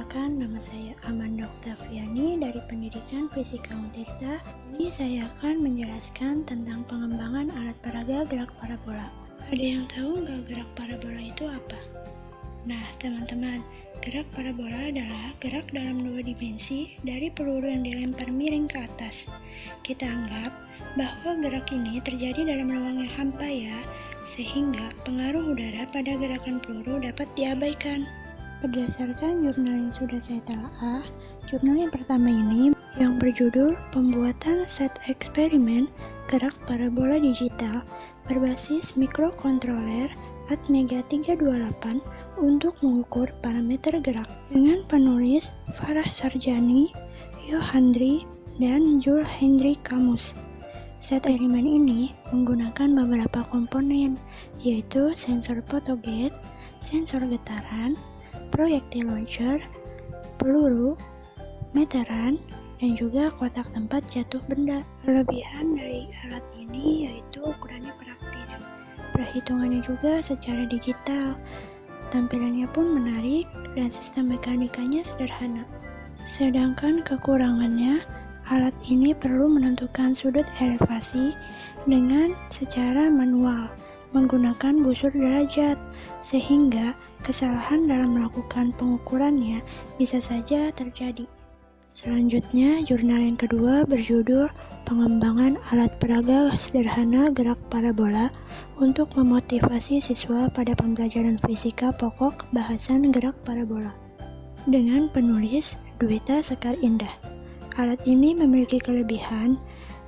Perkenalkan, nama saya Amanda Oktaviani dari Pendidikan Fisika Untirta. Ini saya akan menjelaskan tentang pengembangan alat peraga gerak parabola. Ada yang tahu nggak gerak parabola itu apa? Nah, teman-teman, gerak parabola adalah gerak dalam dua dimensi dari peluru yang dilempar miring ke atas. Kita anggap bahwa gerak ini terjadi dalam ruang yang hampa ya, sehingga pengaruh udara pada gerakan peluru dapat diabaikan. Berdasarkan jurnal yang sudah saya telaah, jurnal yang pertama ini yang berjudul Pembuatan Set Eksperimen Gerak Parabola Digital berbasis mikrokontroler Atmega 328 untuk mengukur parameter gerak dengan penulis Farah Sarjani, Yohandri, dan Jul Hendri Kamus. Set eksperimen ini menggunakan beberapa komponen, yaitu sensor photogate, sensor getaran, proyektil launcher, peluru, meteran, dan juga kotak tempat jatuh benda. Kelebihan dari alat ini yaitu ukurannya praktis, perhitungannya juga secara digital, tampilannya pun menarik, dan sistem mekanikanya sederhana. Sedangkan kekurangannya, alat ini perlu menentukan sudut elevasi dengan secara manual menggunakan busur derajat, sehingga kesalahan dalam melakukan pengukurannya bisa saja terjadi. Selanjutnya, jurnal yang kedua berjudul Pengembangan Alat Peraga Sederhana Gerak Parabola untuk memotivasi siswa pada pembelajaran fisika pokok bahasan gerak parabola, dengan penulis Dwita Sekar Indah. Alat ini memiliki kelebihan,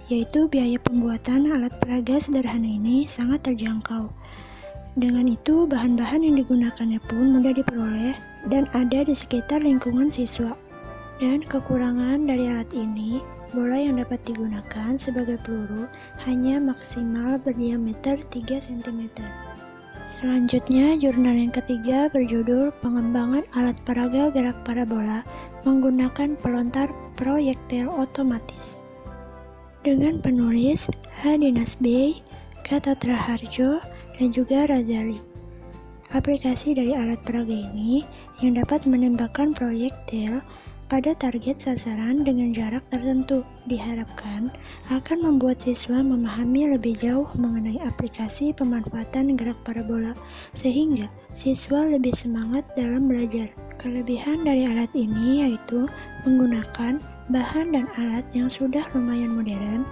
yaitu biaya pembuatan alat peraga sederhana ini sangat terjangkau. Dengan itu, bahan-bahan yang digunakannya pun mudah diperoleh dan ada di sekitar lingkungan siswa. Dan kekurangan dari alat ini, bola yang dapat digunakan sebagai peluru hanya maksimal berdiameter 3 cm. Selanjutnya, jurnal yang ketiga berjudul Pengembangan Alat Peraga Gerak Parabola menggunakan pelontar proyektil otomatis, dengan penulis H. Dinas Bey, Gatot Raharjo, dan juga Razali. Aplikasi dari alat peraga ini yang dapat menembakkan proyektil pada target sasaran dengan jarak tertentu diharapkan akan membuat siswa memahami lebih jauh mengenai aplikasi pemanfaatan gerak parabola, sehingga siswa lebih semangat dalam belajar. Kelebihan dari alat ini yaitu menggunakan bahan dan alat yang sudah lumayan modern,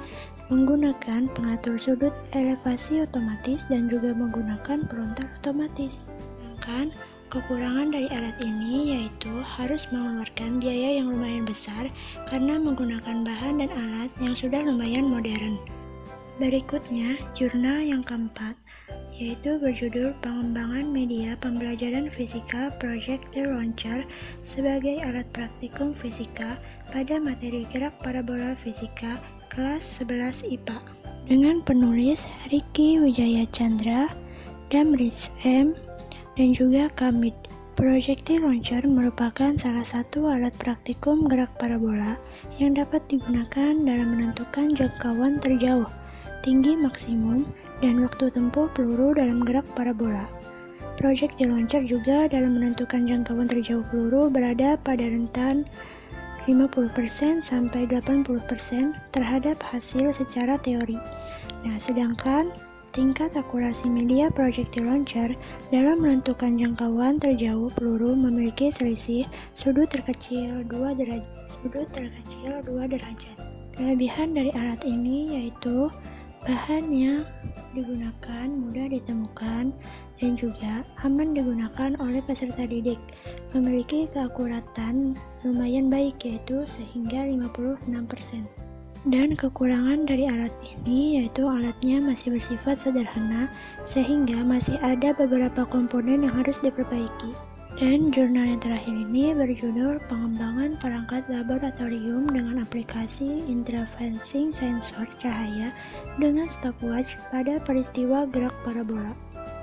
menggunakan pengatur sudut elevasi otomatis, dan juga menggunakan pelontar otomatis. Sedangkan kekurangan dari alat ini yaitu harus mengeluarkan biaya yang lumayan besar karena menggunakan bahan dan alat yang sudah lumayan modern. Berikutnya, jurnal yang keempat, yaitu berjudul Pengembangan Media Pembelajaran Fisika Proyektil Launcher sebagai Alat Praktikum Fisika pada materi gerak parabola fisika kelas 11 IPA, dengan penulis Riki Wijaya Chandra, Damrits M, dan juga Kamid. Proyektil launcher merupakan salah satu alat praktikum gerak parabola yang dapat digunakan dalam menentukan jangkauan terjauh, tinggi maksimum, dan waktu tempuh peluru dalam gerak parabola. Proyektil launcher juga dalam menentukan jangkauan terjauh peluru berada pada rentan 50% sampai 80% terhadap hasil secara teori. Nah, sedangkan tingkat akurasi media proyektil launcher dalam menentukan jangkauan terjauh peluru memiliki selisih sudut terkecil 2 derajat. Kelebihan dari alat ini yaitu bahan yang digunakan mudah ditemukan dan juga aman digunakan oleh peserta didik, memiliki keakuratan lumayan baik yaitu sehingga 56%. Dan kekurangan dari alat ini yaitu alatnya masih bersifat sederhana sehingga masih ada beberapa komponen yang harus diperbaiki. Dan jurnal yang terakhir ini berjudul Pengembangan Perangkat Laboratorium dengan Aplikasi Interfacing Sensor Cahaya dengan Stopwatch pada Peristiwa Gerak Parabola,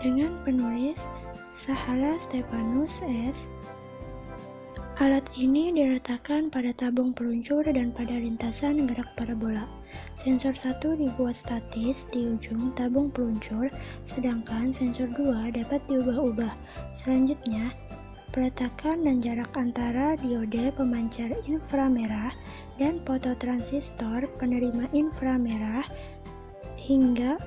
dengan penulis Sahala Stefanus S. Alat ini diletakkan pada tabung peluncur dan pada lintasan gerak parabola. Sensor 1 dibuat statis di ujung tabung peluncur, sedangkan sensor 2 dapat diubah-ubah. Selanjutnya, peletakan dan jarak antara diode pemancar inframerah dan fototransistor penerima inframerah hingga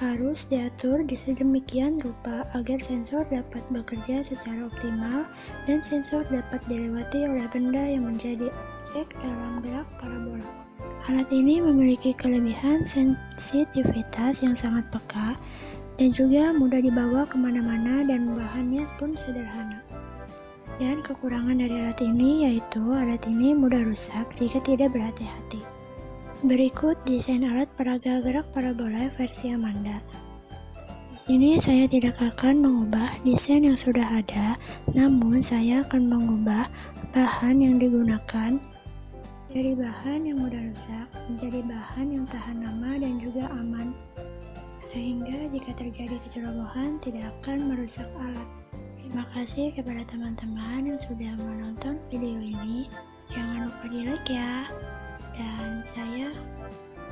harus diatur di sedemikian rupa agar sensor dapat bekerja secara optimal dan sensor dapat dilewati oleh benda yang menjadi objek dalam gerak parabola. Alat ini memiliki kelebihan sensitivitas yang sangat peka dan juga mudah dibawa kemana-mana dan bahannya pun sederhana. Dan kekurangan dari alat ini yaitu alat ini mudah rusak jika tidak berhati-hati. Berikut desain alat peraga gerak parabola versi Amanda. Di sini saya tidak akan mengubah desain yang sudah ada, namun saya akan mengubah bahan yang digunakan dari bahan yang mudah rusak menjadi bahan yang tahan lama dan juga aman, sehingga jika terjadi kecerobohan tidak akan merusak alat. Terima kasih kepada teman-teman yang sudah menonton video ini. Jangan lupa di like ya. Dan saya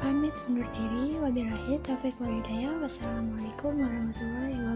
pamit undur diri. Wabillahi taufiq walhidayah. Wassalamualaikum warahmatullahi wabarakatuh.